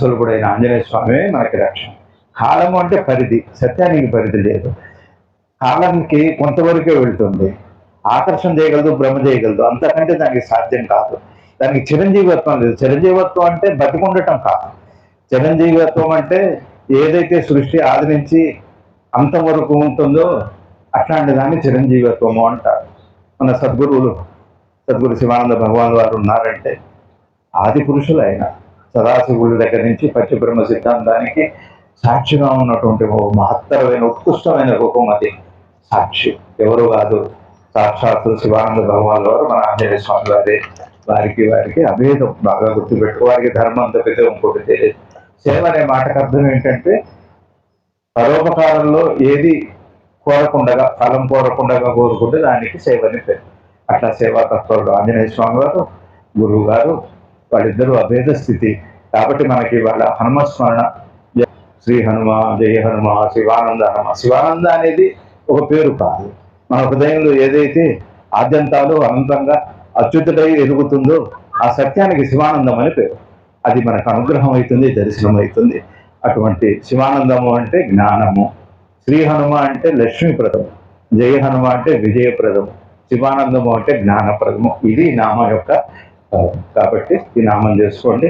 స్వరూపుడైన ఆంజనేయ స్వామి మనకి రక్షణ. కాలము అంటే పరిధి, సత్యానికి పరిధి లేదు. కాలానికి కొంతవరకే వెళ్తుంది. ఆకర్షణ చేయగలదు, భ్రమ చేయగలదు, అంతకంటే దానికి సాధ్యం కాదు. దానికి చిరంజీవత్వం లేదు. చిరంజీవత్వం అంటే బతికుండటం కాదు. చిరంజీవత్వం అంటే ఏదైతే సృష్టి ఆది నుంచి అంతం వరకు ఉంటుందో అట్లాంటి దాన్ని చిరంజీవత్వము అంటారు. మన సద్గురు శివానంద భగవాన్ వారు ఉన్నారంటే ఆది పురుషులు ఆయన. సదాశివుడి దగ్గర నుంచి పంచబ్రహ్మ సిద్ధాంతానికి సాక్షిగా ఉన్నటువంటి ఓ మహత్తరమైన ఉత్కృష్టమైన రూపం అది. సాక్షి ఎవరు కాదు, సాక్షాత్తు శివానంద భగవాన్ వారు మన ఆంజనేయ స్వామి వారి. వారికి అభేదం బాగా గుర్తుపెట్టు. వారికి ధర్మం అంత పెద్ద ఇంకోటి తెలియదు. సేవ అనే మాటకు అర్థం ఏంటంటే పరోపకారంలో ఏది కోరకుండగా, ఫలం కోరకుండగా కోరుకుంటే దానికి సేవని పేరు. అట్లా సేవా తత్వాలు ఆంజనేయ స్వామి వారు, గురువు గారు, వాళ్ళిద్దరూ అభేద స్థితి. కాబట్టి మనకి వాళ్ళ హనుమస్మరణ, శ్రీ హనుమ, జయ హనుమ, శివానంద హనుమ. శివానంద అనేది ఒక పేరు కాదు. మన హృదయంలో ఏదైతే ఆద్యంతాలు అనంతంగా అచ్యుతుడై ఎదుగుతుందో ఆ సత్యానికి శివానందం అని పేరు. అది మనకు అనుగ్రహం అవుతుంది, దర్శనం అవుతుంది. అటువంటి శివానందము అంటే జ్ఞానము, శ్రీ హనుమ అంటే లక్ష్మీప్రదము, జయ హనుమ అంటే విజయప్రదము, శివానందము అంటే జ్ఞానప్రదము. ఇది నామం యొక్క. కాబట్టి ఈ నామం చేసుకోండి.